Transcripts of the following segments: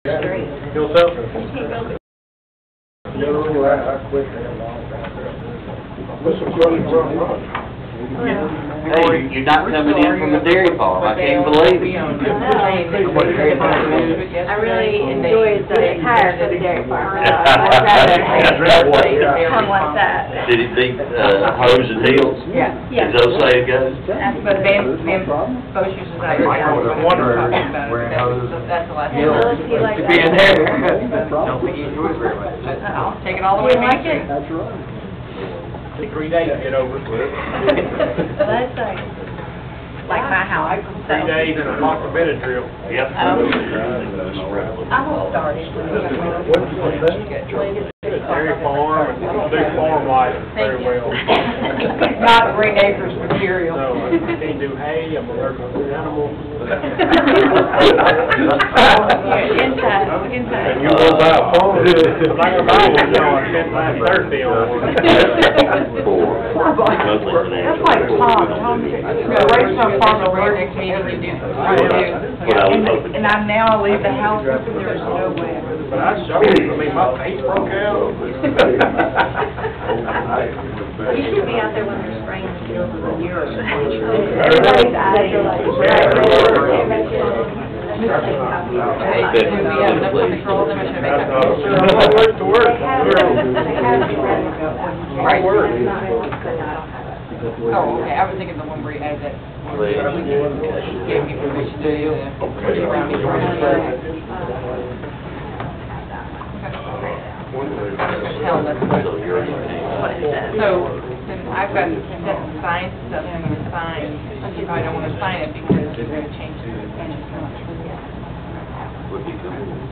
Yourself? I quit there a long time ago. What's the question from? Hey, you're not coming in from the dairy farm. I can't believe it. I really enjoy the hire for the dairy farm. Come like that. Did it beat hose and heels? Yeah. As those say it goes? But Ben Bosch's is out there. I was wondering where That's the last. to be in there. Don't think you enjoy it very much. Take it all the way to Main Street. That's right. Take 3 days to get over it. That's like my house. 3 days and a month of Benadryl. Yep. I will start it. Dairy farm, and do farm life very well. Not bring neighbors material. No, I can't do hay, I'm allergic to animals. Inside. And you will buy a phone? I'm not gonna buy one, no, I spent last Thursday on one. That's like Tom. Right from farm over next to me, he do. And I now leave the house, and there's no way. But I showed you, I mean, my face broke out. You should be out there when they're spraying the fields of the year. Everybody's eyes are like red. Do we have enough control of them, or should I make that? What works to work? Right. Oh, okay, I was thinking the one where you added that. Gave me permission to do the around each one. Tell them what it says. So, then I've got that signed stuff I'm going to sign, if I don't want to sign it because we're going to change the Would be good.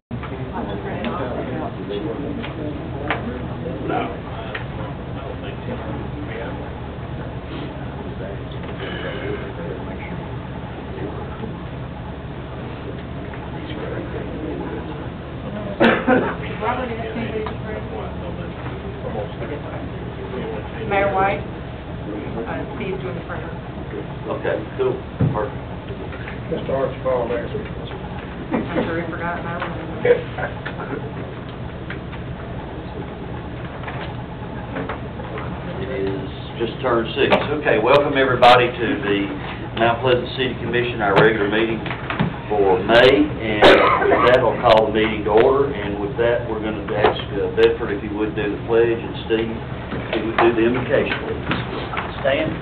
Mayor White, Steve's doing the printer. Okay, cool, perfect. Mr. Archibald next week. I'm sure he forgot, and I remember. It is just turned 6. Okay, welcome everybody to the Mount Pleasant City Commission, our regular meeting for May, and with that, I'll call the meeting to order, and with that, we're going to ask Bedford if he would do the pledge, and Steve if he would do the invocation, please. Stand.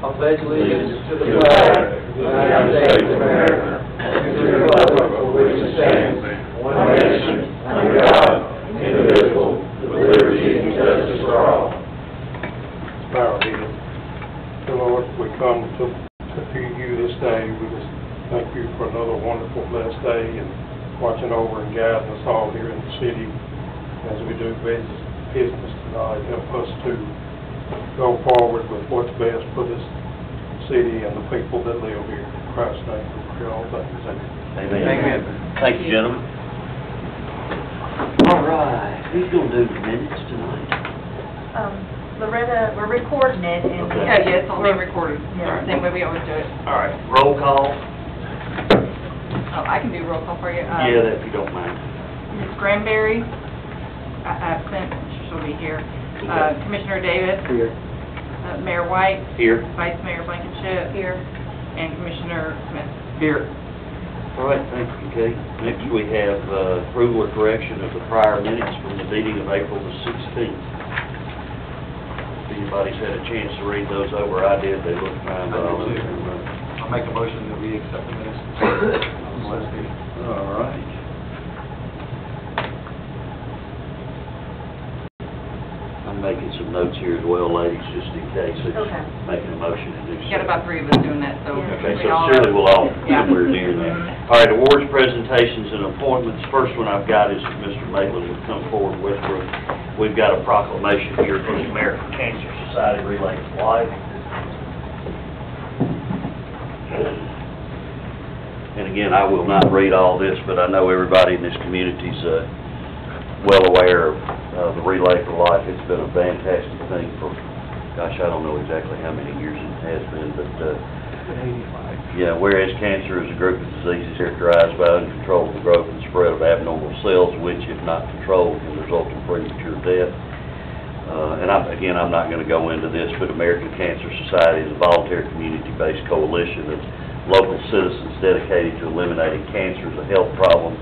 I pledge allegiance to the flag of the United States of America, and to the republic for which it stands, one nation, under God, indivisible, with liberty and justice for all. Bow our heads. Dear Lord, we come to you this day. We just thank you for another wonderful, blessed day and watching over and guiding us all here in the city as we do business tonight. Help us to go forward with what's best for this city and the people that live here. In Christ's name, we pray all things. Amen. Amen. Thank you, gentlemen. All right, who's going to do the minutes tonight? Loretta, we're recording it, and Okay. yeah, it's all being recorded. Yeah. Same way we always do it. All right, roll call. Oh, I can do roll call for you. Yeah, that if you don't mind. Ms. Granberry, absent, she'll be here. Commissioner Davis. Here. Mayor White. Here. Vice Mayor Blankenship. Here. And Commissioner Smith. Here. All right, thank you, Kate. Next, we have approval or correction of the prior minutes from the meeting of April the 16th. If anybody's had a chance to read those over, I did. They look fine, but I'll I'll make a motion that we accept the minutes. All right. I'm making some notes here as well, ladies, just in case it's Okay. making a motion to do so. Got about 3 of us doing that, so. Okay, we so all surely we'll all Yeah. somewhere near that. All right, awards, presentations, and appointments. First one I've got is Mr. Maitland would come forward with. We've got a proclamation here from the American Cancer Society Relay for Life. And again, I will not read all this, but I know everybody in this community is well aware of the Relay for Life. It's been a fantastic thing for gosh, I don't know exactly how many years it has been, but, yeah, whereas cancer is a group of diseases characterized by uncontrolled growth and spread of abnormal cells, which, if not controlled, can result in premature death. And I'm not going to go into this, but American Cancer Society is a voluntary community-based coalition of local citizens dedicated to eliminating cancer as a health problem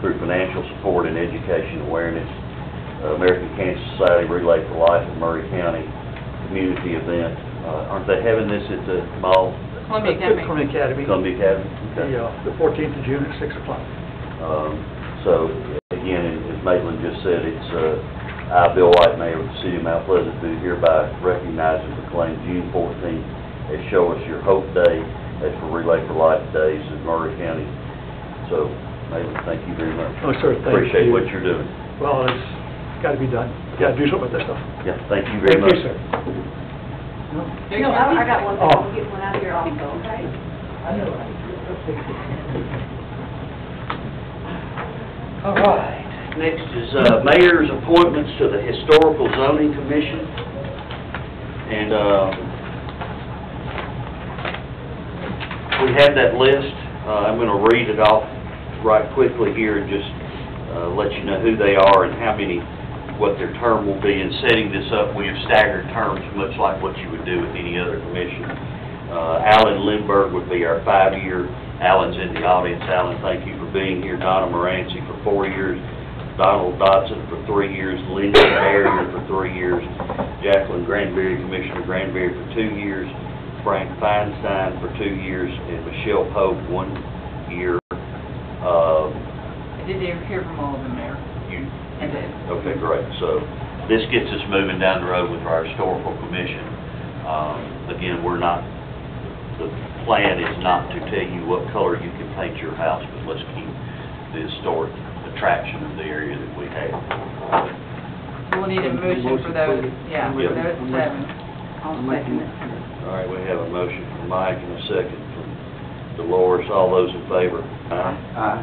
through financial support and education awareness. American Cancer Society Relay for Life in Murray County community event. Aren't they having this at the mall? Columbia Academy. Columbia Academy? Okay. The 14th of June at 6 o'clock. So, again, as Maitland just said, it's, I, Bill White, Mayor of the City of Mount Pleasant, do hereby recognize and proclaim June 14th as Show Us Your Hope Day, as for Relay for Life Days in Murray County. So, Maitland, thank you very much. Oh, sir, thank Appreciate you. what you're doing. Well, it's got to be done. You got to do something with this stuff. Yeah, thank you very much. Thank you, sir. No, I got one, Oh. I'll get one out here also, okay? All right. Next is mayor's appointments to the Historical Zoning Commission. And we have that list. I'm going to read it off right quickly here and just let you know who they are and how many, what their term will be. In setting this up, we have staggered terms, much like what you would do with any other commission. Alan Lindberg would be our 5-year. Alan's in the audience. Alan, thank you for being here. Donna Moranci for 4 years. Donald Dodson for 3 years. Linda Barrier for 3 years. Jacqueline Granberry, Commissioner Granberry for 2 years. Frank Feinstein for 2 years. And Michelle Pope, 1 year. I did hear from all of them, Mayor. You I did. Okay, great. So this gets us moving down the road with our historical commission. Again, the plan is not to tell you what color you can paint your house, but let's keep the historic attraction of the area that we have. We'll need a motion for those, yeah, for Yep. those 7. I'll second it. All right, we have a motion from Mike and a second from Dolores. All those in favor? Aye.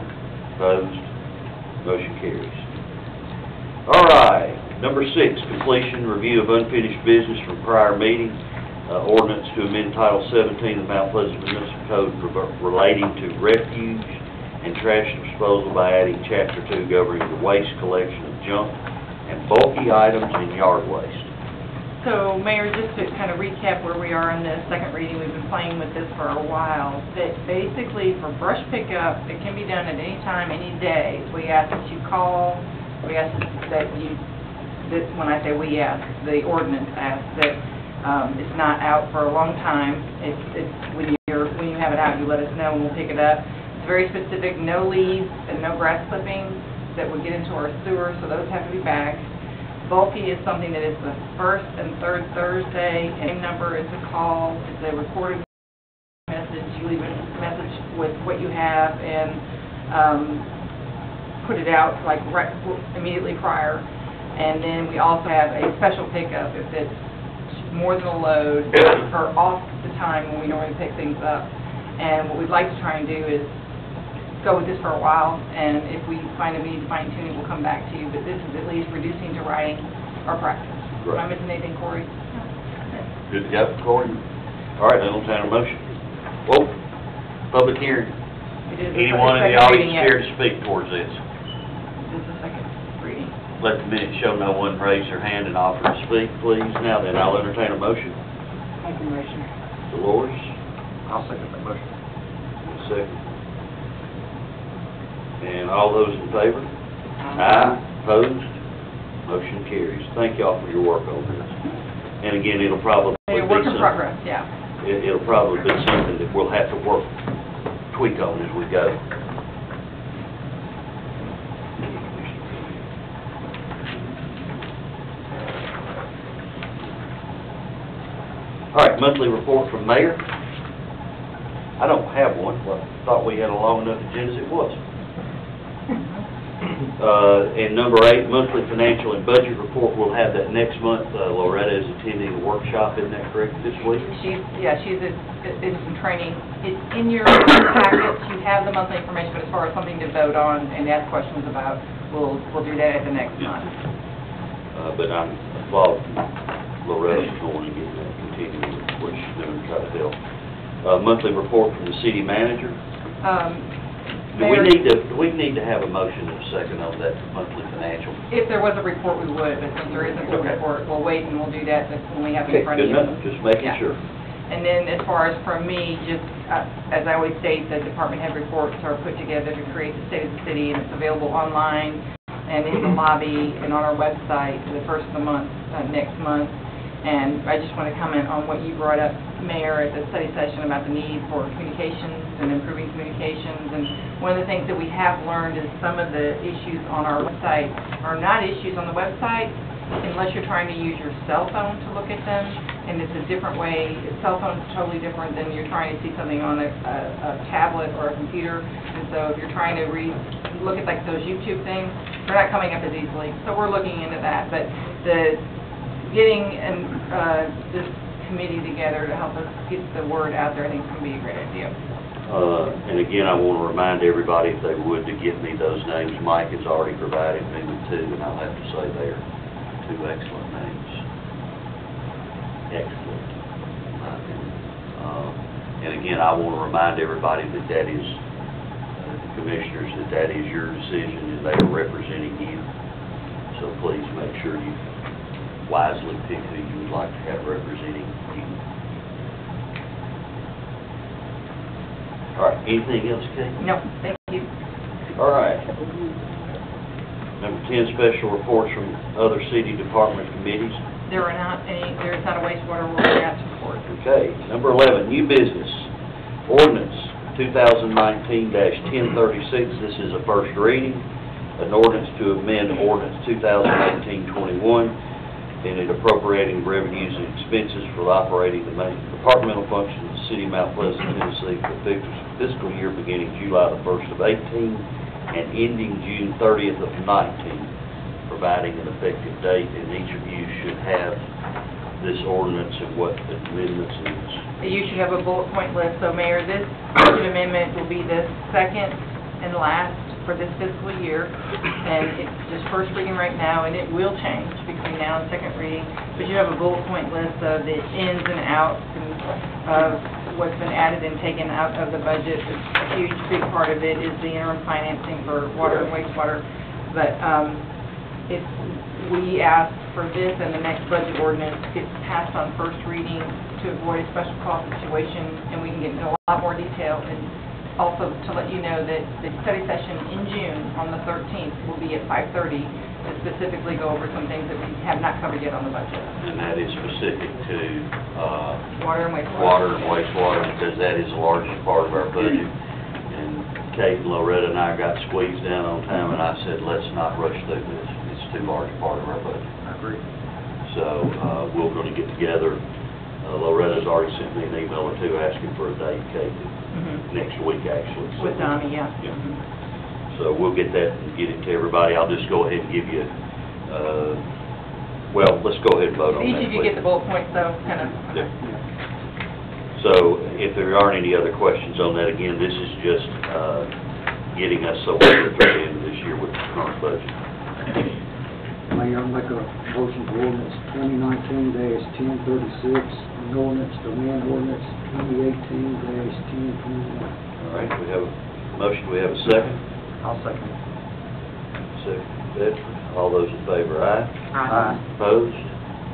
Opposed? Motion carries. All right, number 6, completion review of unfinished business from prior meeting. Ordinance to amend Title 17 of Mount Pleasant Municipal Code relating to refuge and trash disposal by adding Chapter 2 governing the waste collection of junk and bulky items and yard waste. So, Mayor, just to kind of recap where we are in the second reading, we've been playing with this for a while. That basically, for brush pickup, it can be done at any time, any day. We ask that you call, we ask that you, when I say we ask, the ordinance asks that it's not out for a long time. It's when you have it out, you let us know and we'll pick it up. It's very specific, no leaves and no grass clippings that would get into our sewers, so those have to be bagged. Bulky is something that is the first and third Thursday, and same number is a call, it's a recorded message, you leave a message with what you have and put it out like right immediately prior. And then we also have a special pickup if it's more than a load or off the time when we normally pick things up. And what we'd like to try and do is go with this for a while, and if we find a need to fine tune it, we'll come back to you. But this is at least reducing to writing our practice. Am I missing anything, Corey? Good to go, Corey? All right, then we'll entertain a motion. Whoa, public hearing. It is the Anyone in the second audience reading yet. care to speak towards this? This is the second reading. Let the minutes show no one raised their hand and offer to speak, please. Now then, I'll entertain a motion. Make a motion. Dolores? I'll second that motion. Second. And all those in favor? Aye. Opposed? Motion carries. Thank y'all for your work on this. And again, it'll probably be A work in something, progress, yeah. it'll probably be something that we'll have to tweak on as we go. All right, monthly report from Mayor. I don't have one. Well, I thought we had a long enough agenda as it was. And number 8, monthly financial and budget report. We'll have that next month. Loretta is attending a workshop, isn't that correct, this week? She's in some training. It's in your packets, you have the monthly information, but as far as something to vote on and ask questions about, we'll do that at the next month. But I'm, well, Loretta's going and getting that continuing, what she's doing to try to help. Monthly report from the city manager. Do we need to have a motion and a second on that monthly financial? If there was a report, we would, but since there isn't a Okay. report, we'll wait and we'll do that when we have it Okay, in front of good you. enough, just making Yeah. sure. And then as far as for me, just, as I always state, the department head reports are put together to create the state of the city, and it's available online and in the lobby and on our website the first of the month, next month. And I just want to comment on what you brought up, Mayor, at the study session about the need for communications and improving communications. And one of the things that we have learned is some of the issues on our website are not issues on the website unless you're trying to use your cell phone to look at them. And it's a different way. A cell phone is totally different than you're trying to see something on a tablet or a computer. And so if you're trying to look at like those YouTube things, they're not coming up as easily. So we're looking into that. But getting this committee together to help us get the word out there, I think is going to be a great idea. And again, I want to remind everybody, if they would, to get me those names. Mike has already provided me with two, and I'll have to say they're two excellent names. Excellent, in my opinion. And again, I want to remind everybody that that is, commissioners, that is your decision, and they are representing you. So please make sure you wisely pick who you would like to have representing you. All right, anything else, Kate? No, thank you. All right. Number 10, special reports from other city department committees. There's not a wastewater task report. Okay. Number 11, new business. Ordinance 2019-1036. This is a first reading. An ordinance to amend ordinance 2018-21, and it appropriating revenues and expenses for operating the main departmental functions of the city of Mount Pleasant, Tennessee for fiscal year beginning July the 1st of 18 and ending June 30th of 19, providing an effective date, and each of you should have this ordinance and what amendments it is. You should have a bullet point list. So Mayor, this budget amendment will be the second and last for this fiscal year, and it's just first reading right now, and it will change between now and second reading, but you have a bullet point list of the ins and outs and of what's been added and taken out of the budget. A huge, big part of it is the interim financing for water and wastewater, but if we ask for this and the next budget ordinance gets passed on first reading to avoid a special call situation, and we can get into a lot more detail. And also to let you know that the study session in June on the 13th will be at 5:30 to specifically go over some things that we have not covered yet on the budget. And that is specific to Water and wastewater. water and wastewater, because that is the largest part of our budget. And Kate and Loretta and I got squeezed down on time, and I said, let's not rush through this. It's too large a part of our budget. I agree. So we're going to get together. Loretta's already sent me an email or two asking for a date, Kate, next week actually. So, With Donnie, yeah. Yeah. So we'll get that and get it to everybody. I'll just go ahead and give you, well, let's go ahead and vote on that. Each of you get the bullet points, though, kind of. Yeah. So if there aren't any other questions on that, again, this is just getting us so we're through the end of this year with the current budget. Mayor, I'll make a motion for ordinance 2019-1036, an ordinance to amend ordinance 2018-1021. All right, we have a motion, we have a second. I'll second it. Second, Bedford. All those in favor, aye? Aye. Opposed?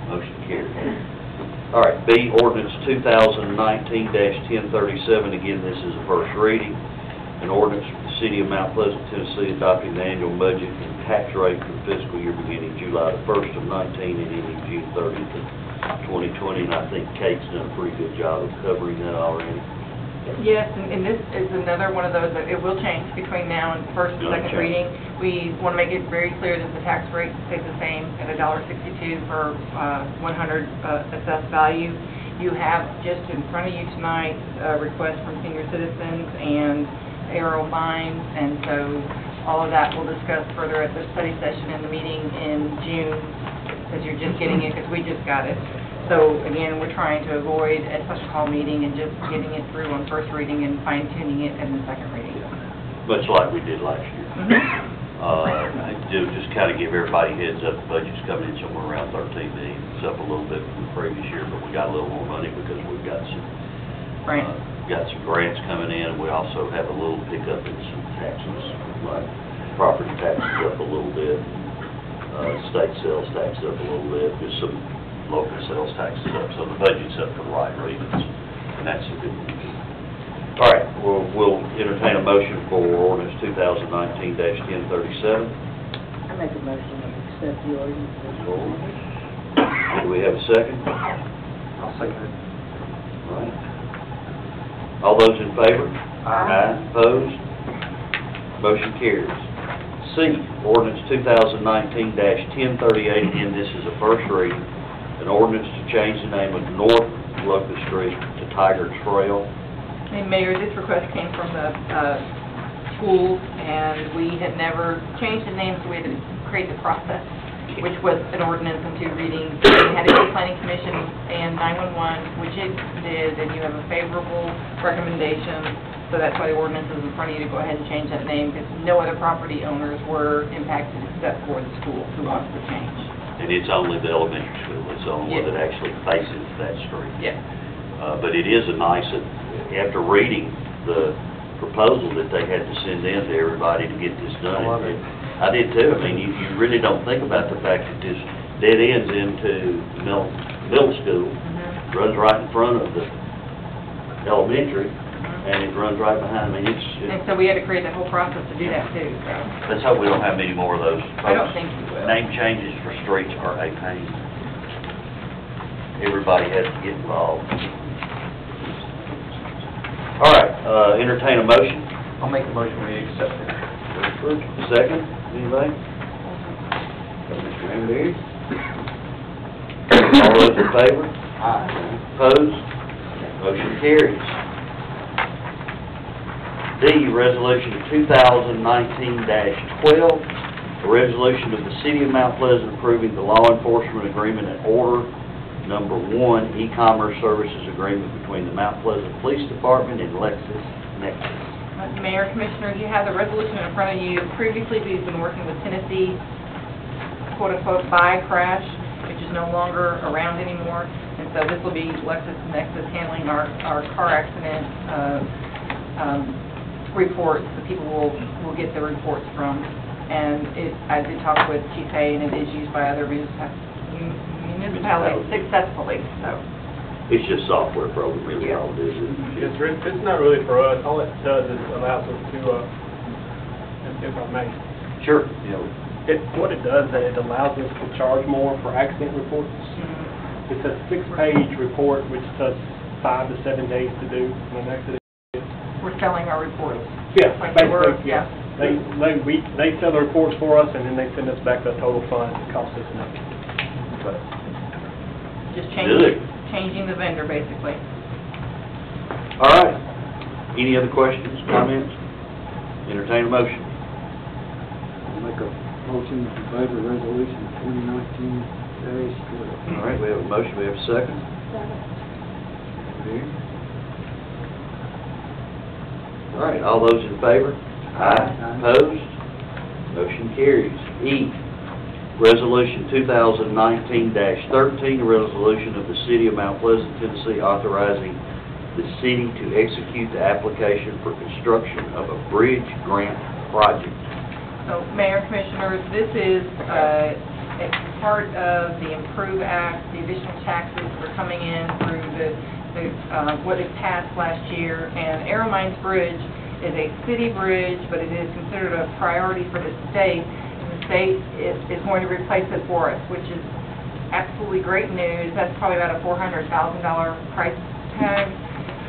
Motion carried. All right, B, ordinance 2019-1037. Again, this is a first reading. An ordinance for the city of Mount Pleasant, Tennessee, adopting the annual budget and tax rate for the fiscal year beginning July the 1st of 19 and ending June 30th of 2020. And I think Kate's done a pretty good job of covering that already. Yes, and this is another one of those that it will change between now and first and It'll second change. reading. We want to make it very clear that the tax rate stays the same at $1.62 per 100 assessed value. You have just in front of you tonight a request from senior citizens and Arrow Mines, and so all of that we'll discuss further at the study session in the meeting in June, because you're just getting it, because we just got it. So again, we're trying to avoid a special call meeting and just getting it through on first reading and fine-tuning it in the second reading. Much like we did last year. I do just kind of give everybody heads up, the budget's coming in somewhere around 13 million. It's up a little bit from the previous year, but we got a little more money because we've got some, got some grants coming in. We also have a little pickup in some taxes, like property taxes up a little bit, state sales tax up a little bit, just some local sales taxes up. So the budget's up for the right reasons, and that's a good thing. All right, we'll entertain a motion for ordinance 2019-1037. I make a motion to accept the ordinance. Do we have a second? I'll second it. All right. All those in favor? Aye. Opposed? Motion carries. C, ordinance 2019-1038, again, this is a first reading, an ordinance to change the name of North Locust Street to Tiger Trail. And Mayor, this request came from the schools, and we had never changed the name, so we had to create the process, which was an ordinance in 2 readings. We had to go to Planning Commission and 911, which it did, and you have a favorable recommendation, so that's why the ordinance is in front of you to go ahead and change that name, because no other property owners were impacted except for the school who wants to change. And it's only the elementary school, it's the only one Yes. that actually faces that street. Yes. But it is a nice, after reading the proposal that they had to send in to everybody to get this done. I did too. I mean, you really don't think about the fact that this dead ends into middle school, runs right in front of the elementary, and it runs right behind. I mean, And so we had to create that whole process to do that too, so. let's hope we don't have many more of those. I don't think we will. Name changes for streets are a pain. Everybody has to get involved. All right, entertain a motion. I'll make a motion we accept it. Second, anybody? Mr. Ranberry? All those in favor? Aye. Opposed? Motion carries. D, resolution 2019-12, a resolution of the City of Mount Pleasant approving the law enforcement agreement and order number 1, e-commerce services agreement between the Mount Pleasant Police Department and LexisNexis. Mayor, Commissioners, you have the resolution in front of you. Previously, we've been working with Tennessee, quote-unquote, buy crash, which is no longer around anymore. And so this will be LexisNexis handling our car accident reports. The people will get the reports from. And I did talk with Chief Hay, and it is used by other municipalities successfully, so. It's just software program, really, all it is. It's not really for us. All it does is allows us to, if I may, Sure. You know, what it does, that it allows us to charge more for accident reports. It's a 6-page report, which does 5 to 7 days to do when an accident is. We're selling our reports. Yeah, Like they were, basically, yeah. They sell the reports for us, and then they send us back the total fund. It costs us nothing. But Just Good. changing the vendor, basically. all right. Any other questions, comments? Entertain a motion. I'll make a motion to favor resolution 2019-12. All right, we have a motion, we have a second. All right, all those in favor? Aye. Opposed? Motion carries. E, resolution 2019-13, a resolution of the City of Mount Pleasant, Tennessee, authorizing the city to execute the application for construction of a bridge grant project. So, Mayor, Commissioners, this is a part of the Improve Act. The additional taxes are coming in through what it passed last year. And Arrow Mines Bridge is a city bridge, but it is considered a priority for the state. And the state is going to replace it for us, which is absolutely great news. That's probably about a $400,000 price tag.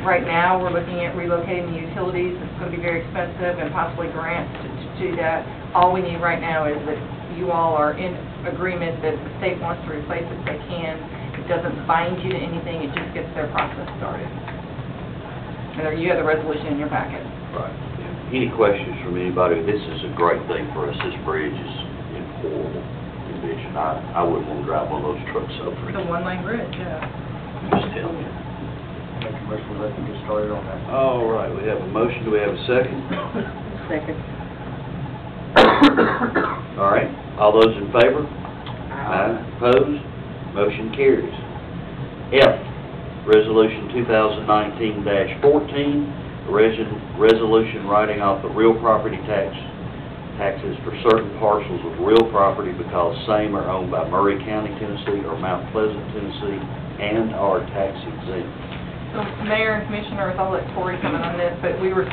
Right now, we're looking at relocating the utilities. It's going to be very expensive, and possibly grants to do that. All we need right now is that you all are in agreement that the state wants to replace it if they can. It doesn't bind you to anything, it just gets their process started. And you have the resolution in your packet. Right. Any questions from anybody? This is a great thing for us. This bridge is in horrible condition. I wouldn't want to drive one of those trucks over it. It's a one-lane bridge, yeah. Just tell me. Make a motion to let them get started on that. All right, we have a motion. Do we have a second? Second. All right, all those in favor? Aye. Opposed? Motion carries. F, Resolution 2019-14, resolution writing off the real property taxes for certain parcels of real property because same are owned by Murray County, Tennessee, or Mount Pleasant, Tennessee, and are tax exempt. So Mayor and Commissioners, I'll let Cory come in on this, but we were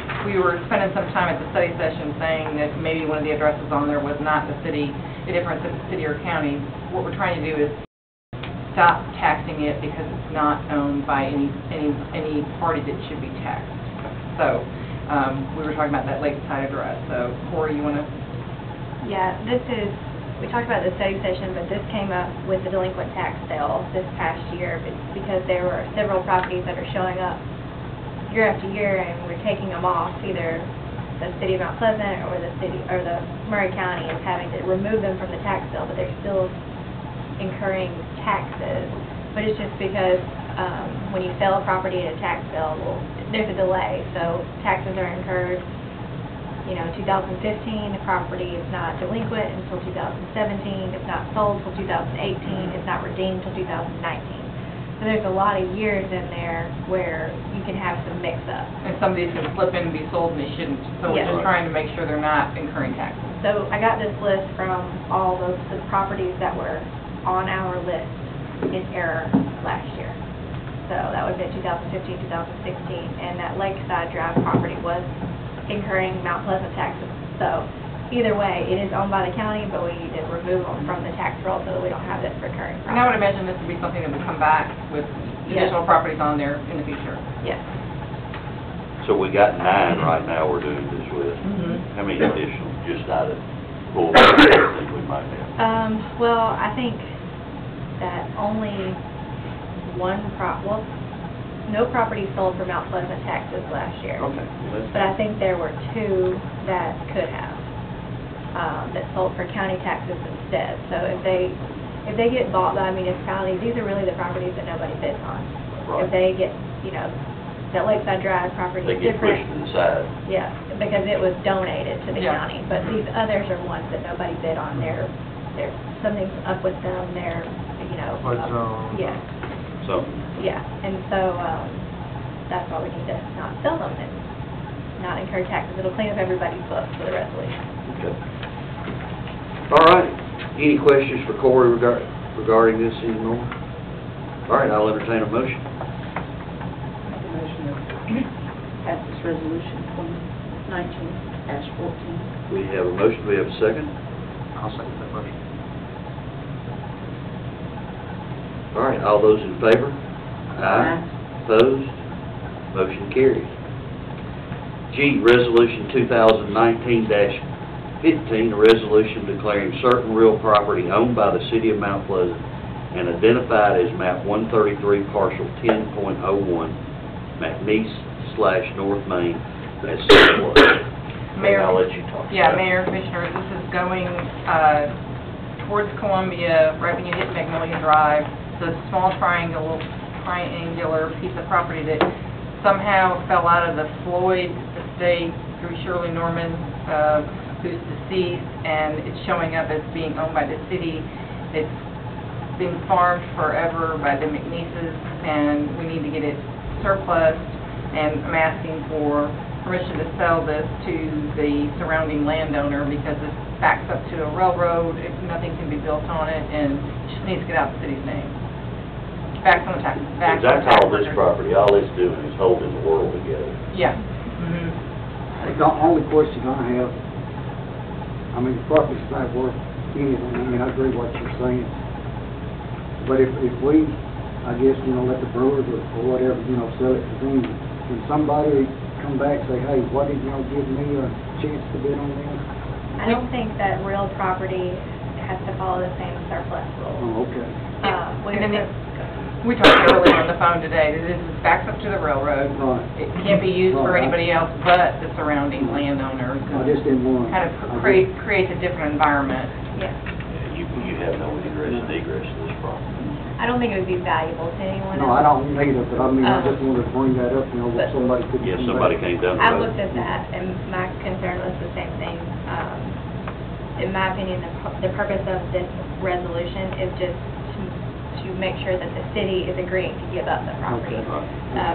spending some time at the study session saying that maybe one of the addresses on there was not the city, a difference of the city or county. What we're trying to do is stop taxing it because it's not owned by any party that should be taxed. So, we were talking about that lakeside address. So, Cory, you want to? Yeah, we talked about the study session, but this came up with the delinquent tax sale this past year because there were several properties that are showing up year after year, and we're taking them off. Either the city of Mount Pleasant or the Murray County is having to remove them from the tax sale, but they're still incurring taxes. But it's just because when you sell a property at a tax sale, well, there's a delay, so taxes are incurred. 2015, the property is not delinquent until 2017, it's not sold until 2018, it's not redeemed until 2019. So there's a lot of years in there where you can have some mix-up. And some of these can slip in and be sold and they shouldn't. So we're Yes. just trying to make sure they're not incurring taxes. So I got this list from all the properties that were on our list in error last year. So that would have been 2015, 2016, and that Lakeside Drive property was incurring Mount Pleasant taxes. So either way, it is owned by the county, but we need to remove them from the tax roll so that we don't have this recurring And I would problem. imagine this would be something that would come back with Yes. additional properties on there in the future. Yes. So we got 9 right now we're doing this with. Mm-hmm. How many additional, just out of full, think we might have? Well, I think that only no property sold for Mount Pleasant taxes last year. Okay. But I think there were 2 that could have, that sold for county taxes instead. So if they get bought by a municipality, these are really the properties that nobody bids on. Right. If they get, that Lakeside Drive property They is get pushed different. to the side. Yeah, because it was donated to the Yeah. county. But these others are ones that nobody bid on. Something's up with them, yeah. So, Yeah, and so, that's why we need to not sell them and not incur taxes. It'll clean up everybody's books for the resolution. okay. All right. Any questions for Cory regarding this anymore? All right, I'll entertain a motion. Make a motion to pass this resolution 2019-14. We have a motion, we have a second. I'll second that motion. All right, all those in favor? Aye. Opposed? Motion carries. G, Resolution 2019-15, a resolution declaring certain real property owned by the city of Mount Pleasant and identified as map 133, parcel 10.01, McNeese/North Main, as surplus. Mayor. I'll let you talk. Yeah, Mayor, Commissioners, this is going towards Columbia, right when you hit Magnolia Drive. It's a small triangular piece of property that somehow fell out of the Floyd estate through Shirley Norman, who's deceased, and it's showing up as being owned by the city. It's been farmed forever by the McNeeses, and we need to get it surplus, and I'm asking for permission to sell this to the surrounding landowner because it backs up to a railroad, nothing can be built on it, and it just needs to get out of the city's name. Back on the tax. Because I call this property, all it's doing is holding the world together. Yeah. Mm-hmm. The only question I have, the property's not worth anything, I agree with what you're saying. But if we, let the brewers or whatever, sell it to them, can somebody come back and say, hey, why didn't y'all give me a chance to bid on this? I don't think that real property has to follow the same surplus rules. Oh, okay. We talked earlier on the phone today, that this is backs up to the railroad. Right. It can't be used for Right. anybody else but the surrounding landowners. I just didn't want to. Kind of creates a different environment. Yeah. You have no ingress and egress to this property. I don't think it would be valuable to anyone else. No, I don't need it, but I just wanted to bring that up, what somebody could. Yeah, somebody came down the I road. looked at that, and my concern was the same thing. in my opinion, the purpose of this resolution is just to make sure that the city is agreeing to give up the property.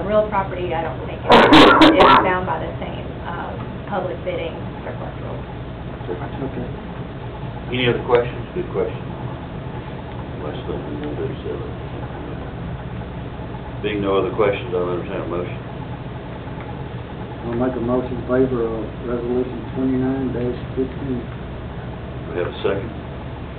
Real property, I don't think is bound by the same public bidding surplus rules. Okay. Any other questions? Good question. Let's look at the do so. Being no other questions, I'll entertain a motion. I'll make a motion in favor of resolution 29-16. We have a second?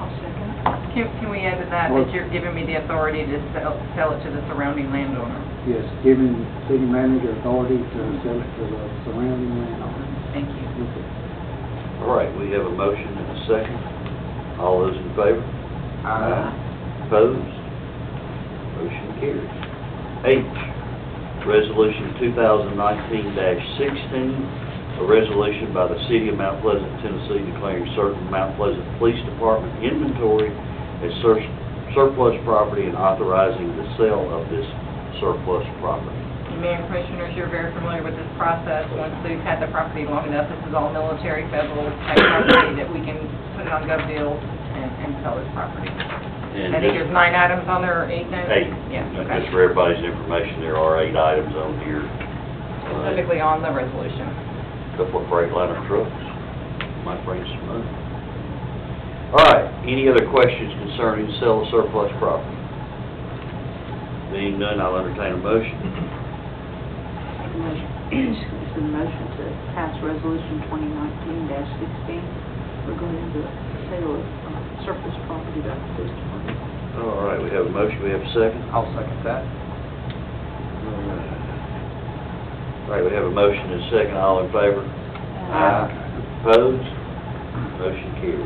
I'll second. Can we add to that, that you're giving me the authority to sell it to the surrounding landowner? Yes, giving city manager authority to sell it to the surrounding landowner. Thank you. Okay. All right, we have a motion and a second. All those in favor? Opposed? Motion carries. H, Resolution 2019-16, a resolution by the City of Mount Pleasant, Tennessee, declaring certain Mount Pleasant Police Department inventory as surplus property and authorizing the sale of this surplus property. Mayor and Commissioners, you're very familiar with this process. Once we've had the property long enough, this is all military, federal type property that we can put it on gov deals and sell this property. And I think there's 9 items on there, or 8 now? 8. Yeah, And okay. just for everybody's information, there are 8 items on here. Specifically on the resolution. Couple of Freightliner trucks. Might bring some money. All right, any other questions concerning sale of surplus property? Being none, I'll entertain a motion. Make a motion, excuse me, motion to pass resolution 2019-16 regarding the sale of surplus property by the police department. All right, we have a motion, we have a second. I'll second that. All right, we have a motion and a second, all in favor? Opposed? Motion carries.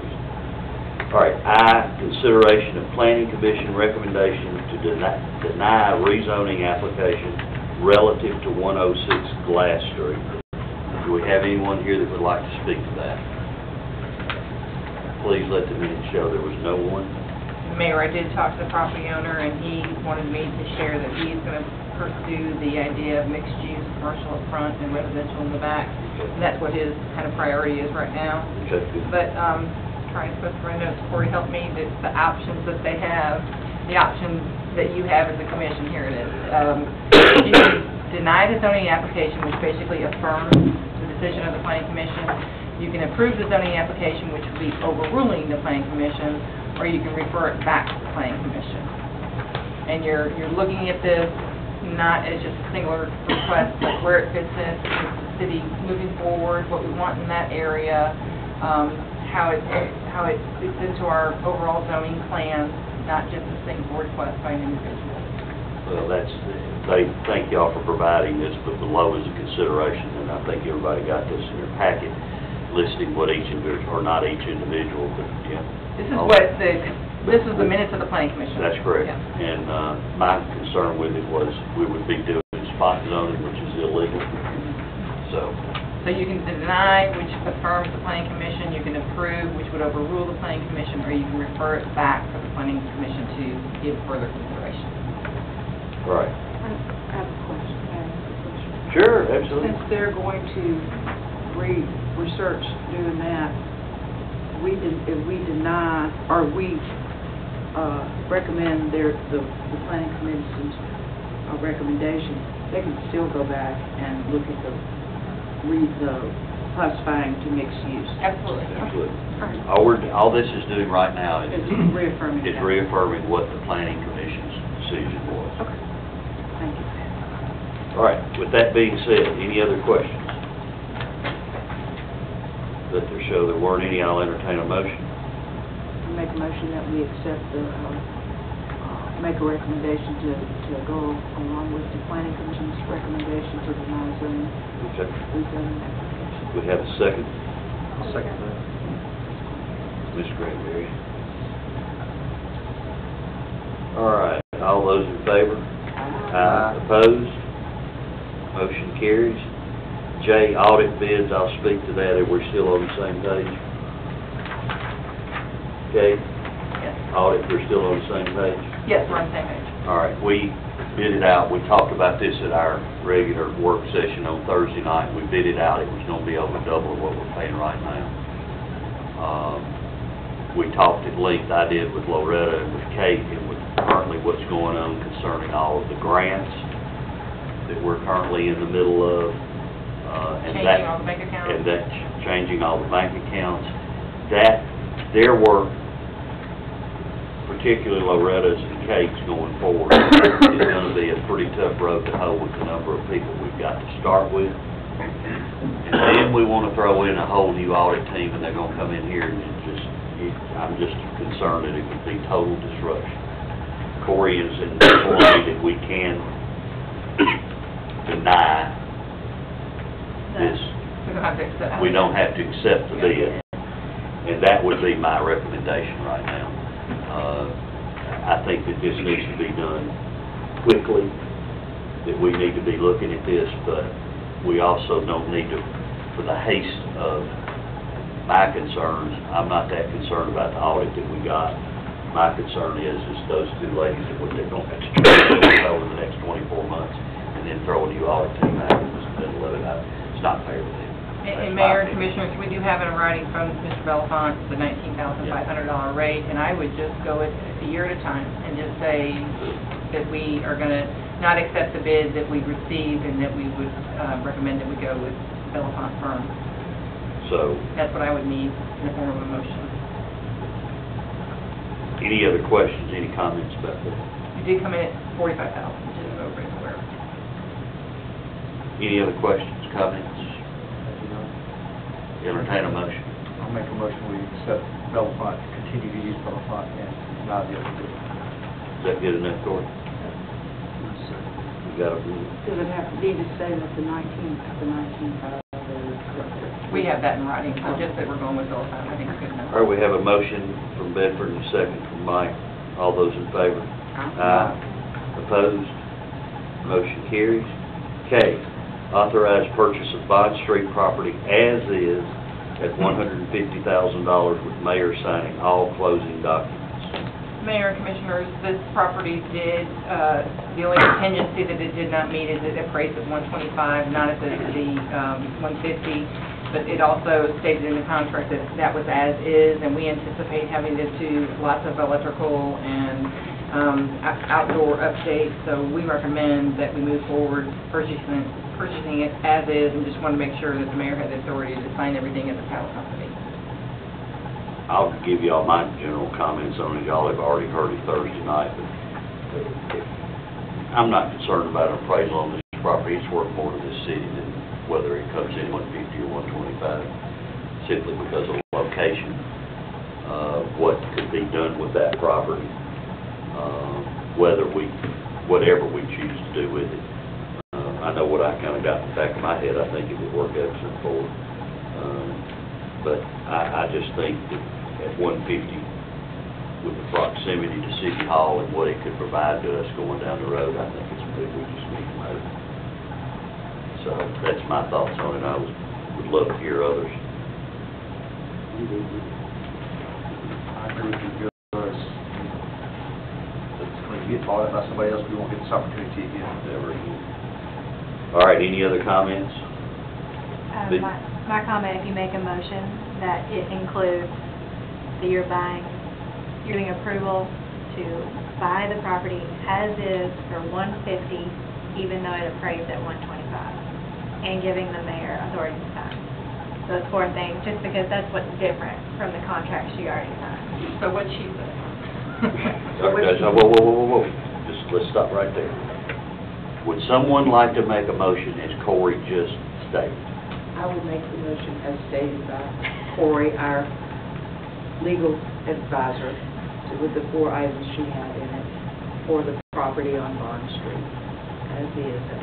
All right, I, consideration of planning commission recommendation to deny rezoning application relative to 106 Glass Street. Do we have anyone here that would like to speak to that? Please let the minutes show there was no one. Mayor, I did talk to the property owner, and he wanted me to share that he's going to pursue the idea of mixed use, commercial up front and residential in the back. And that's what his kind of priority is right now. Okay, good. But, trying to put my notes, Corey helped me, that the options that they have, the options that you have as a commission, here it is. You can deny the zoning application, which basically affirms the decision of the planning commission. You can approve the zoning application, which would be overruling the planning commission, or you can refer it back to the planning commission. And you're looking at this not as just a singular request, but where it fits in, the city moving forward, what we want in that area, how it fits into our overall zoning plan, not just a single request by an individual. Well, they thank y'all for providing this, but below is a consideration, and I think everybody got this in their packet, listing what each individual, or not each individual, but, yeah. This is the minutes of the planning commission. That's correct. Yeah. And my concern with it was we would be doing spot zoning, which is illegal. So you can deny, which affirms the planning commission, you can approve, which would overrule the planning commission, or you can refer it back for the planning commission to give further consideration. right. I have a question. Sure, absolutely. Since they're going to research doing that, if we deny, or we recommend the planning commission's recommendation, they can still go back and look at the classifying to mixed use. Absolutely. Absolutely. All this is doing right now is It's reaffirming that. reaffirming what the planning commission's decision was. Okay. Thank you. All right, with that being said, any other questions? Let there show there weren't any, I'll entertain a motion. I make a motion that we accept make a recommendation to go along with the planning commission's recommendation to deny zoning, Okay. rezoning application. We have a second. I'll second that. Ms. Granberry. All right, all those in favor? Opposed? Motion carries. J, audit bids, I'll speak to that if we're still on the same page. Okay? Yes. Audit, we're still on the same page? Yes, we're on the same page. All right, we bid it out, we talked about this at our regular work session on Thursday night. We bid it out, it was gonna be over double what we're paying right now. we talked at length, I did with Loretta and with Kate, and with currently what's going on concerning all of the grants that we're currently in the middle of. And Changing that- all the bank accounts. And that, changing all the bank accounts. That, their work, particularly Loretta's and Kate's going forward, is gonna be a pretty tough road to hoe with the number of people we've got to start with. And then we wanna throw in a whole new audit team, and they're gonna come in here and I'm just concerned that it would be total disruption. Corey is in the point that we can deny this. We don't have to accept. We don't have to accept the bid, and that would be my recommendation right now. I think that this needs to be done quickly, that we need to be looking at this, but we also don't need to, for the haste of my concerns, I'm not that concerned about the audit that we got. My concern is those two ladies that they're going to have to try over the next 24 months, and then throw a new audit team out in the middle of it. It's not fair to them. And Mayor and Commissioners, we do have in writing from Mr. Belafont the $19,500 rate, and I would just go it a year at a time and just say that we are going to not accept the bid that we received and that we would recommend that we go with Belafont firm. So, That's what I would need in the form of a motion. any other questions, any comments about that? You did come in at $45,000, which is over everywhere. Any other questions, comments? Entertain a motion. I'll make a motion, we accept Belafont, continue to use Belafont, and not the other bid. Is that good enough, Corey? We got a, Does it have to be to say that the 19,000 is We have that in writing, so just that we're going with Belafont, I think it's good enough. all right, we have a motion from Bedford and a second from Mike. All those in favor? Aye. Opposed? Motion carries. K, authorize purchase of Bond Street property as is at $150,000 with mayor signing all closing documents. Mayor and Commissioners, this property did, the only contingency that it did not meet is it appraised at 125, not at the 150, but it also stated in the contract that that was as is, and we anticipate having to do lots of electrical and outdoor updates, so we recommend that we move forward purchasing it as is, and just want to make sure that the mayor had the authority to sign everything at the title company. I'll give y'all my general comments on it. Y'all have already heard it Thursday night, but I'm not concerned about an appraisal on this property. It's worth more to this city than whether it comes in 150 or 125, simply because of location, what could be done with that property, whatever we choose to do with it. I know what I kind of got in the back of my head. I think it would work excellent for it. But I just think that at 150, with the proximity to City Hall and what it could provide to us going down the road, I think it's a big, we just need to move. So that's my thoughts on it. I would love to hear others. I agree with you, because it's going to get bought by somebody else, we won't get this opportunity again, ever again. All right, any other comments? My comment, if you make a motion, that it includes that you're giving approval to buy the property as is for $150, even though it appraised at $125, and giving the mayor authority to sign. Those four things, just because that's what's different from the contract she already signed. So what'd she say? Whoa. Just, let's stop right there. Would someone like to make a motion as Corey just stated? I would make the motion as stated by Corey, our legal advisor, with the four items she had in it for the property on Bond Street, as is at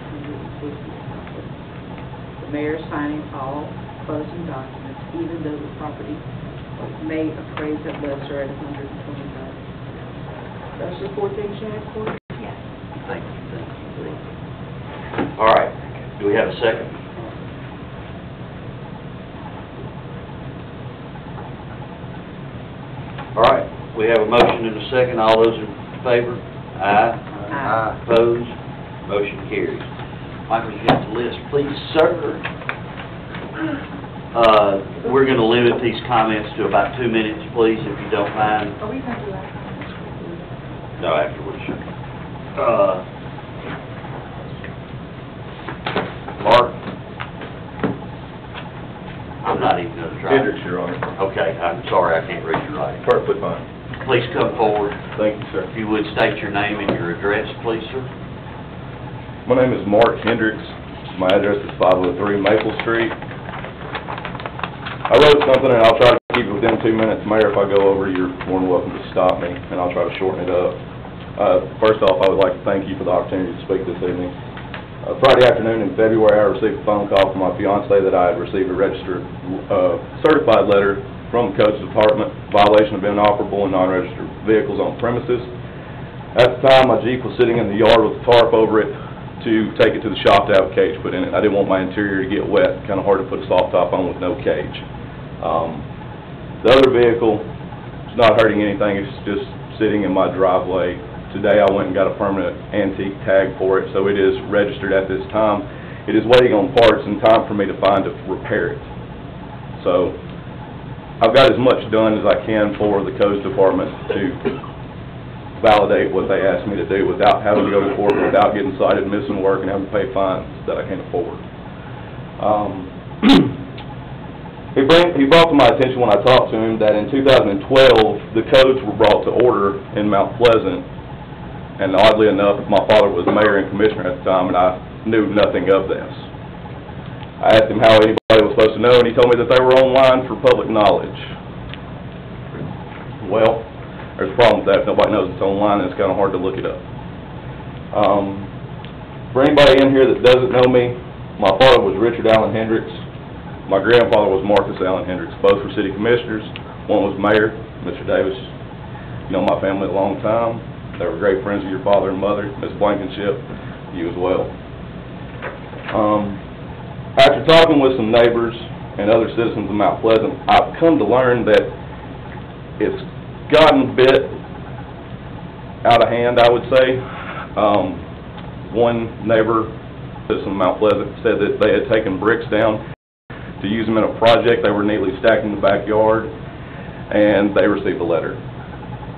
150. The mayor signing all closing documents, even though the property may appraise at lesser at 125. Those are the four things you had, Corey? Yes. Thank you. All right, do we have a second? All right, we have a motion and a second. All those in favor? Aye. Aye. Opposed? Motion carries. Michael, you got the list, please, sir. We're going to limit these comments to about 2 minutes, please, if you don't mind. Are we going to do that? No, afterwards. Mark? I'm not even going to try. Hendricks, Your Honor. Okay, I'm sorry, I can't read your writing. Perfectly fine. Please come forward. Thank you, sir. If you would state your name and your address, please, sir. My name is Mark Hendricks. My address is 503 Maple Street. I wrote something, and I'll try to keep it within 2 minutes. Mayor, if I go over, you're more than welcome to stop me, and I'll try to shorten it up. First off, I would like to thank you for the opportunity to speak this evening. Friday afternoon in February, I received a phone call from my fiancée that I had received a registered, certified letter from the Codes Department, violation of inoperable and non-registered vehicles on premises. At the time, my Jeep was sitting in the yard with a tarp over it to take it to the shop to have a cage put in it. I didn't want my interior to get wet. Kind of hard to put a soft top on with no cage. The other vehicle is not hurting anything. It's just sitting in my driveway. Today I went and got a permanent antique tag for it, so it is registered at this time. It is waiting on parts and time for me to find to repair it. So I've got as much done as I can for the Codes Department to validate what they asked me to do without having to go to court, without getting cited missing work and having to pay fines that I can't afford. He brought to my attention when I talked to him that in 2012 the codes were brought to order in Mount Pleasant, and oddly enough my father was mayor and commissioner at the time and I knew nothing of this. I asked him how anybody was supposed to know, and he told me that they were online for public knowledge. Well, there's a problem with that. If nobody knows it's online, it's kind of hard to look it up. For anybody in here that doesn't know me, my father was Richard Allen Hendricks. My grandfather was Marcus Allen Hendricks. Both were city commissioners. One was mayor, Mr. Davis. You know my family a long time. They were great friends of your father and mother, Ms. Blankenship, you as well. After talking with some neighbors and other citizens of Mount Pleasant, I've come to learn that it's gotten a bit out of hand, I would say. One neighbor, citizen of Mount Pleasant, said that they had taken bricks down to use them in a project. They were neatly stacked in the backyard, and they received a letter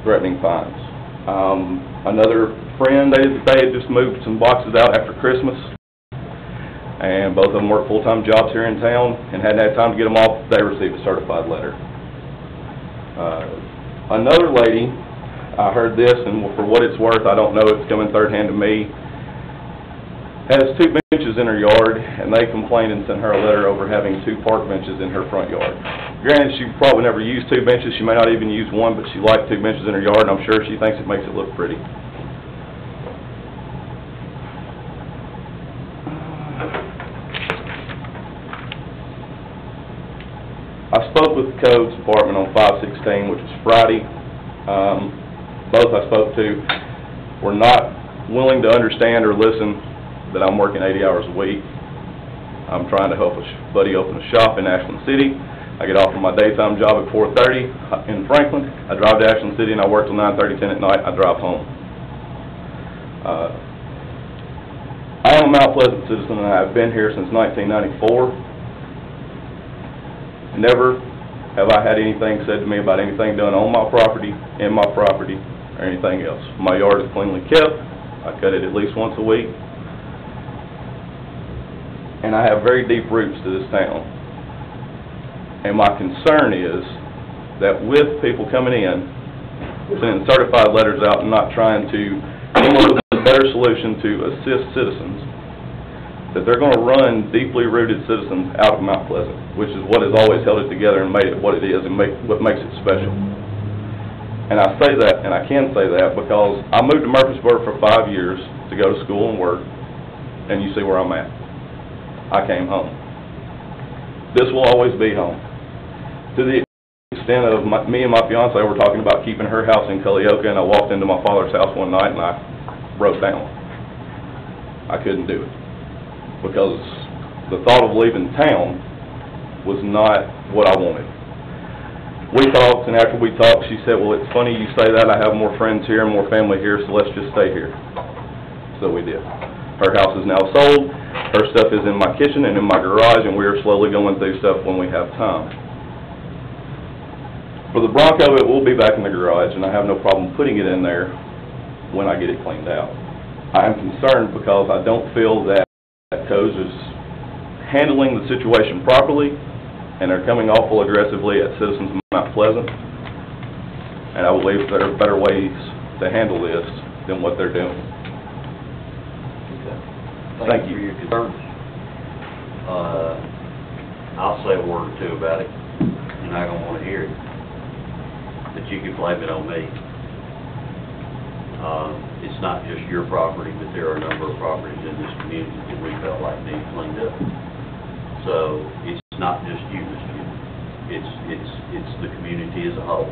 threatening fines. Another friend, they had just moved some boxes out after Christmas, and both of them worked full-time jobs here in town and hadn't had time to get them off. They received a certified letter. Another lady, I heard this, and for what it's worth, I don't know, it's coming third-hand to me, has 2 benches in her yard, and they complained and sent her a letter over having 2 park benches in her front yard. Granted, she probably never used 2 benches, she may not even use one, but she liked 2 benches in her yard, and I'm sure she thinks it makes it look pretty. I spoke with the Codes Department on 5/16, which was Friday. Both I spoke to were not willing to understand or listen that I'm working 80 hours a week. I'm trying to help a buddy open a shop in Ashland City. I get off from my daytime job at 4:30 in Franklin. I drive to Ashland City and I work till 9:30, 10 at night. I drive home. I am a Mount Pleasant citizen and I've been here since 1994. Never have I had anything said to me about anything done on my property, in my property, or anything else. My yard is cleanly kept. I cut it at least once a week. And I have very deep roots to this town. And my concern is that with people coming in, sending certified letters out and not trying to come up with a better solution to assist citizens, that they're going to run deeply rooted citizens out of Mount Pleasant, which is what has always held it together and made it what it is and what makes it special. And I say that, and I can say that, because I moved to Murfreesboro for 5 years to go to school and work, and you see where I'm at. I came home. This will always be home. To the extent of me and my fiancée were talking about keeping her house in Culleoka, and I walked into my father's house one night and I broke down. I couldn't do it, because the thought of leaving town was not what I wanted. We talked, and after we talked, she said, well, it's funny you say that. I have more friends here and more family here, so let's just stay here. So we did. Her house is now sold. Her stuff is in my kitchen and in my garage, and we are slowly going through stuff when we have time. For the Bronco, it will be back in the garage, and I have no problem putting it in there when I get it cleaned out. I am concerned because I don't feel that Coes is handling the situation properly, and they're coming awful aggressively at citizens of Mount Pleasant, and I believe there are better ways to handle this than what they're doing. Thank you. For your concerns. I'll say a word or two about it. You're not gonna wanna hear it, but you can blame it on me. It's not just your property, but there are a number of properties in this community that we felt like need cleaned up. So it's not just you, Mr. Jim. It's the community as a whole.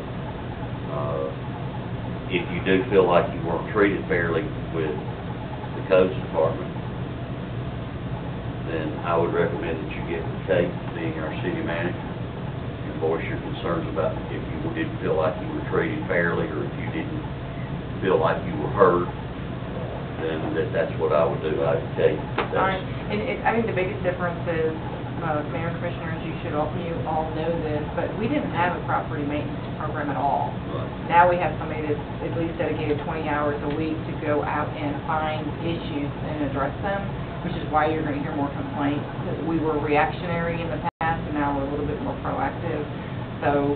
If you do feel like you weren't treated fairly with the codes department, then I would recommend that you get with Kate, being our city manager, and voice your concerns about if you didn't feel like you were treated fairly, or if you didn't feel like you were heard, then that's what I would do. Kate, All right, and I think the biggest difference is, Mayor and Commissioners, you all know this, but we didn't have a property maintenance program at all. Right. Now we have somebody that's at least dedicated 20 hours a week to go out and find issues and address them, which is why you're going to hear more complaints. We were reactionary in the past, and now we're a little bit more proactive. So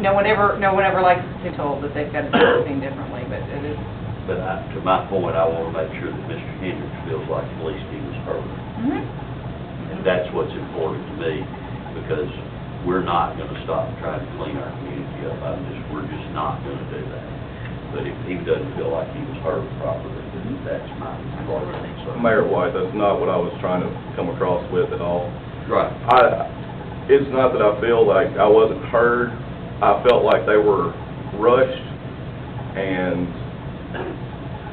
no one ever likes to be told that they've got to do everything differently, but it is. But to my point, I want to make sure that Mr. Hendricks feels like at least he was heard. Mm-hmm. And that's what's important to me, because we're not going to stop trying to clean our community up. We're just not going to do that. But if he doesn't feel like he was heard properly, then that's my part of the concern. Mayor White, that's not what I was trying to come across with at all. Right. It's not that I feel like I wasn't heard. I felt like they were rushed and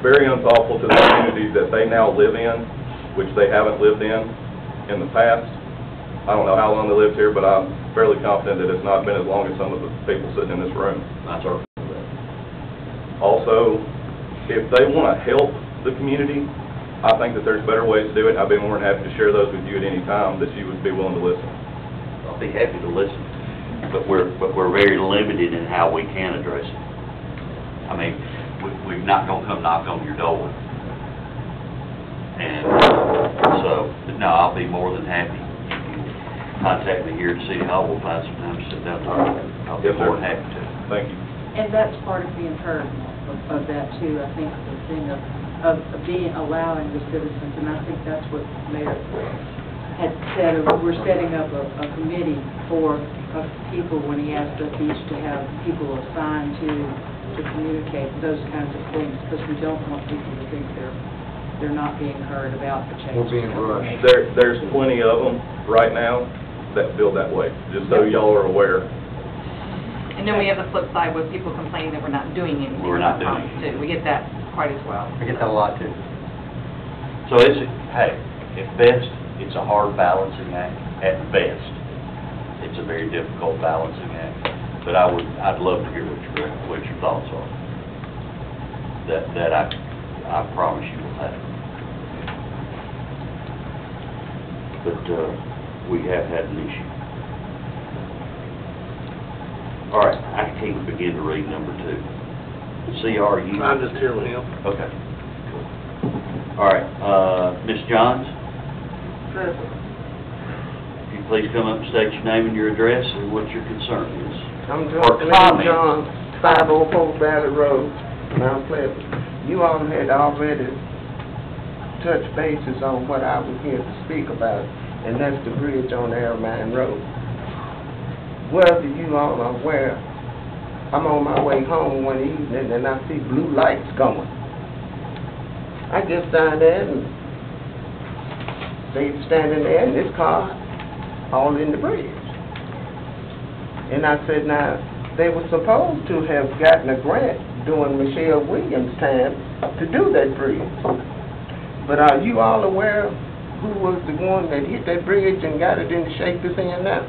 very unthoughtful to the community that they now live in, which they haven't lived in the past. I don't know how long they lived here, but I'm fairly confident that it's not been as long as some of the people sitting in this room. That's our problem. Also, if they want to help the community, I think that there's better ways to do it. I'd be more than happy to share those with you at any time that you would be willing to listen. I'll be happy to listen, but we're very limited in how we can address it. I mean, we're not going to come knock on your door. And so, no, I'll be more than happy. If you contact me here at City Hall, we'll find some time to sit down and talk. I'll be more than happy to. Thank you. And that's part of being heard of that too. I think the thing of allowing the citizens, and I think that's what Mayor had said, we're setting up a committee of people when he asked us each to have people assigned to communicate those kinds of things, because we don't want people to think they're not being heard about the changes. We're being rushed. There's plenty of them right now that feel that way, just so y'all are aware. And then we have the flip side with people complaining that we're not doing anything. We're not doing anything. We get that quite as well. I get that a lot too. So hey, at best, it's a hard balancing act. At best, it's a very difficult balancing act. But I'd love to hear what your thoughts are. That I promise you will have. But we have had an issue. All right, I can't even begin to read number 2. CR, I'm just here with him. Okay. Cool. All right, Ms. Johns? Present. If you please come up and state your name and your address and what your concern is. I'm Or John comments. John, 504 Valley Road, Mount Pleasant. You all had already touched bases on what I was here to speak about, and that's the bridge on Airmine Road. Whether you all are aware, I'm on my way home one evening and I see blue lights going. I get down there and they standing there in this car all in the bridge. And I said, now, they were supposed to have gotten a grant during Michelle Williams' time to do that bridge. But are you all aware who was the one that hit that bridge and got it in the shape it's in now?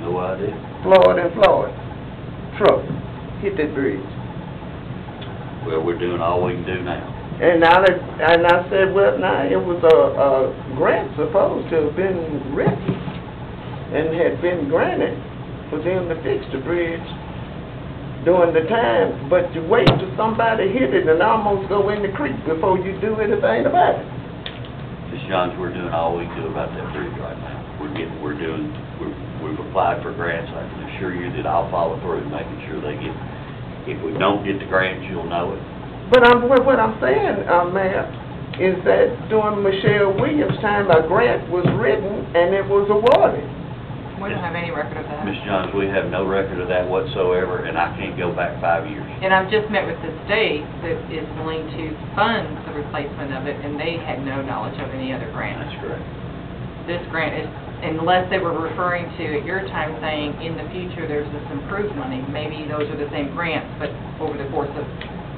No idea. Floyd truck hit that bridge. Well, we're doing all we can do now. And I said, well, now, it was a grant supposed to have been written and had been granted for them to fix the bridge during the time, but you wait till somebody hit it and almost go in the creek before you do anything about it. Ms. Johns, we're doing all we can do about that bridge right now. We've applied for grants. I can assure you that I'll follow through, making sure they get, if we don't get the grants, you'll know it. But what I'm saying, Mayor, is that during Michelle Williams' time, a grant was written and it was awarded. We don't have any record of that. Ms. Johns, we have no record of that whatsoever, and I can't go back 5 years. And I've just met with the state that is willing to fund the replacement of it, and they had no knowledge of any other grant. That's correct. This grant is, unless they were referring to at your time saying, in the future, there's this improved money, maybe those are the same grants, but over the course of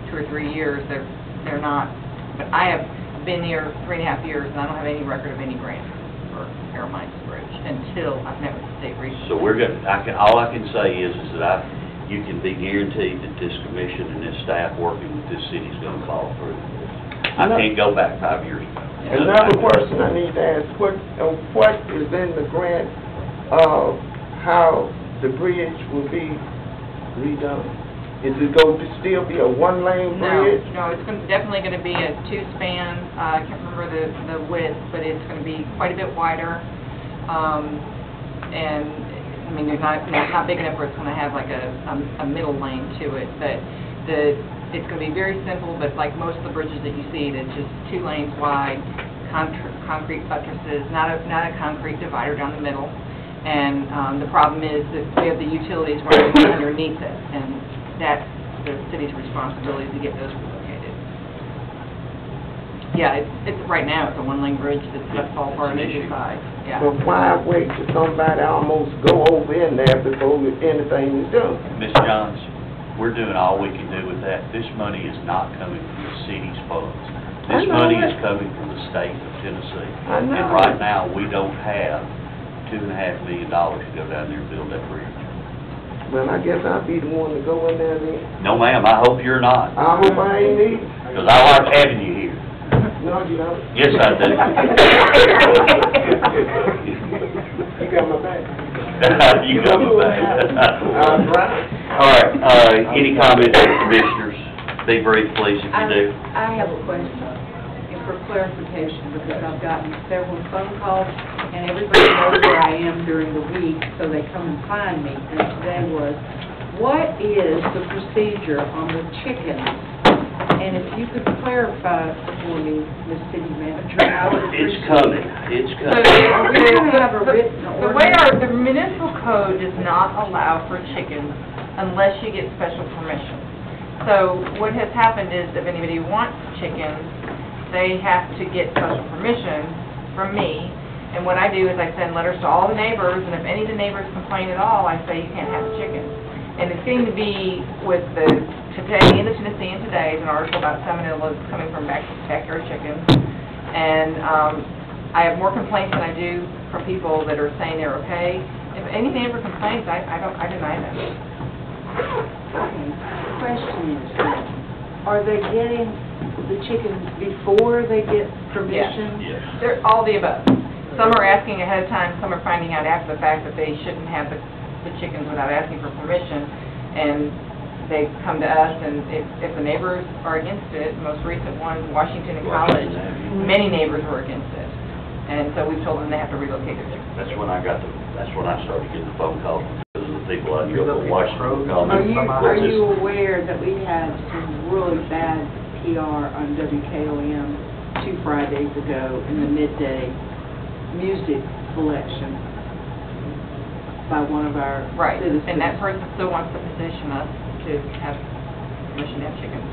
2 or 3 years, they're not. But I have been here 3.5 years, and I don't have any record of any grant for Aramides Bridge until I've met with the state recently. So we're going to, all I can say is that you can be guaranteed that this commission and this staff working with this city is going to follow through with this. I can't go back 5 years ago. Another question I need to ask, what is in the grant of how the bridge will be redone? Is it going to still be a one-lane bridge? No, it's definitely going to be a 2-span, I can't remember the width, but it's going to be quite a bit wider. And, I mean, there's not big enough where it's going to have like a middle lane to it, but it's going to be very simple, but like most of the bridges that you see, it's just 2 lanes wide, concrete buttresses, not a concrete divider down the middle. And the problem is that we have the utilities running underneath it, and that's the city's responsibility to get those relocated. Yeah, it's right now, it's a 1-lane bridge that's left fall apart on either side. Yeah. But why wait till somebody almost go over in there before anything is done? Ms. Johns, we're doing all we can do with that. This money is not coming from the city's funds. This money is coming from the state of Tennessee. I know. And right now, we don't have $2.5 million to go down there and build that bridge. Well, I guess I'll be the one to go in there then. No, ma'am, I hope you're not, I hope I ain't either. because I like having you here. No, you don't. Yes, I do. You got my back. You got my back. I'm right. All right, any comments from commissioners? Be brief, please, if you do. I have a question, and for clarification, because I've gotten several phone calls, and everybody knows where I am during the week, so they come and find me. And today was, what is the procedure on the chickens? And if you could clarify for me, Ms. City Manager, I would appreciate It's coming, it's So, coming. are we going to have a written The way ordinance? the municipal code does not allow for chickens unless you get special permission. So what has happened is if anybody wants chickens, they have to get special permission from me. And what I do is I send letters to all the neighbors, and if any of the neighbors complain at all, I say you can't have chickens. And it seemed to be with today, in the Tennessean Today, is an article about salmonella coming from backyard chickens. And I have more complaints than I do from people that are saying they're okay. If any neighbor complains, I deny them. Okay. The question is, are they getting the chickens before they get permission? Yes. They're all the above. Some are asking ahead of time, some are finding out after the fact that they shouldn't have the chickens without asking for permission, and they come to us, and if the neighbors are against it, the most recent one, Washington and College, many neighbors were against it. And so we've told them they have to relocate their chickens. That's when I started getting the phone calls because of the people out here from Washington calling me. Are you aware that we had some really bad PR on WKOM 2 Fridays ago in the midday music selection by one of our Right, citizens? and that person still wants to petition us to have permission to have chickens.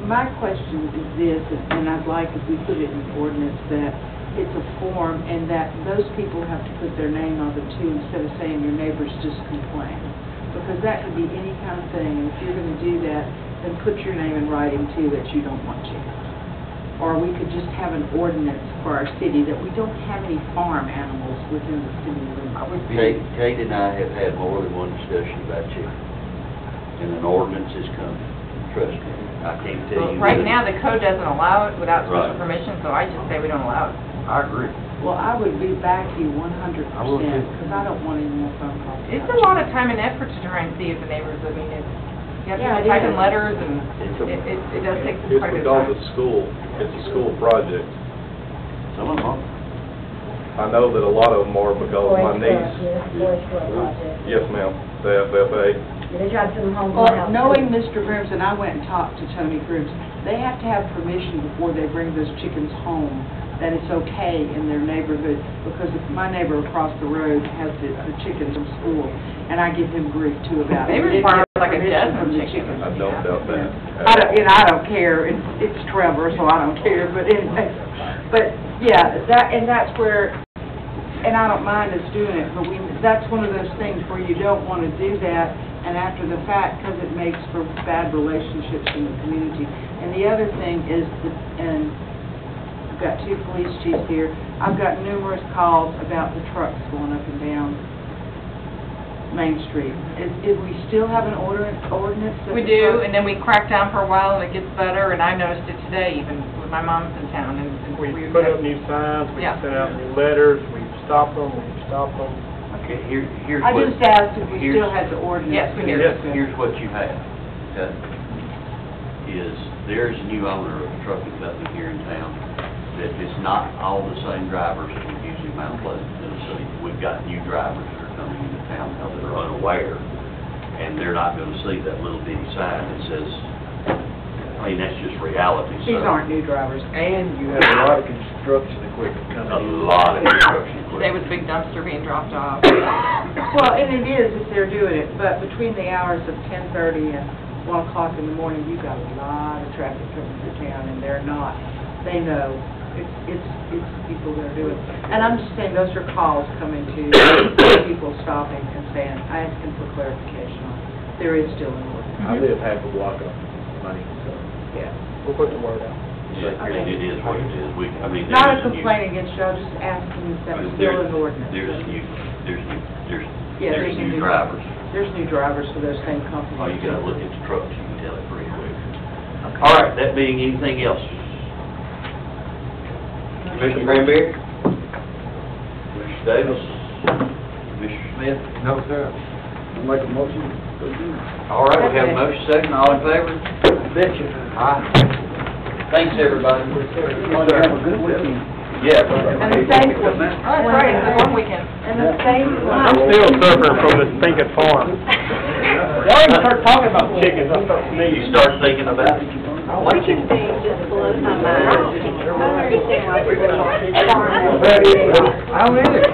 My question is this, and I'd like if we put it in ordinance, that it's a form and that those people have to put their name on it too, instead of saying your neighbors just complain. Because that could be any kind of thing, and if you're going to do that, then put your name in writing too that you don't want chickens. Or we could just have an ordinance for our city that we don't have any farm animals within the city limits. Kate and I have had more than one discussion about chickens, and an ordinance is coming. trust me, I can't tell you. Right now, the code doesn't allow it without special Right. permission, so I just say we don't allow it. I agree. Well, I would be back to you 100%, I will too. because I don't want any more phone calls. It's a lot of time and effort to try and see if the neighbors, I mean, it's, you have Yeah, to it type in is. letters, and It's a- it does take It's quite a bit because of time. it's school, it's a school project. Some of them. I know that a lot of them are because my niece, Boys Club project. yes ma'am, the FFA, They try to send them home. Well, knowing Mr. Grooms, and I went and talked to Tony Grooms, they have to have permission before they bring those chickens home, that it's okay in their neighborhood, because if my neighbor across the road has the chickens from school, and I give him grief too about it. They They require get like a permission dozen from the chickens. I don't doubt that. I don't care, it's Trevor, so I don't care, but anyway, but, yeah, that's where, and I don't mind us doing it, but that's one of those things where you don't want to do that, and after the fact, because it makes for bad relationships in the community. And the other thing is, and I've got 2 police chiefs here, I've got numerous calls about the trucks going up and down Main Street. If we still have an ordinance that... We do, and then we crack down for a while, and it gets better, and I noticed it today, even with my mom's in town, and We put up new signs, we Yeah. sent out new letters, we've stopped them. Okay, here's I what. just asked if we here's- still had the ordinance. Yes, we do. Yes. Here's what you have, okay? Is there's a new owner of a trucking company here in town that it's not all the same drivers that we use in Mount Pleasant, Tennessee. We've got new drivers that are coming into town now that are unaware, and they're not gonna see that little bitty sign that says, I mean, that's just reality. These So, aren't new drivers. And you have a lot of construction equipment coming a in. lot of construction today equipment. was a big dumpster being dropped off. Well, and it is if they're doing it, but between the hours of 10:30 and 1 o'clock in the morning, you've got a lot of traffic coming through town, and they're not, they know, it's people that are doing it. And I'm just saying, those are calls coming to people stopping and saying, asking for clarification on it. There is still an ordinance. I live half a block up money, so. Yeah. We'll put the word out. Yeah, I mean, it is what it is. I mean, Not a there's new- complaint against y'all, just asking if that was There's- still an ordinance. Yeah, There's new drivers. There's new drivers for those same companies. Oh, you gotta look at the trucks, you can tell it pretty quick. All right, that being anything else? Commissioner Granberry? Commissioner Davis? Commissioner Smith? No, sir. I make a motion. All right, we have a motion second, all in favor? Betcha. Aye. Thanks, everybody. Have a good weekend. Yeah. And the same one. Oh, that's right, it's a long weekend. And the same one. I'm still suffering from this stinking farm. Y'all even start talking about chickens, I start You sneezing. start thinking about it. Chicken thing just blows my mind. I don't understand why people don't farm. I don't need it. I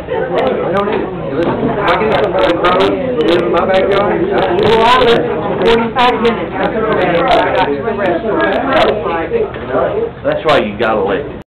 don't need it. Listen, I get somebody from, live in my backyard. Well, I listen for 45 minutes. I got to the restaurant. That's why you got elected.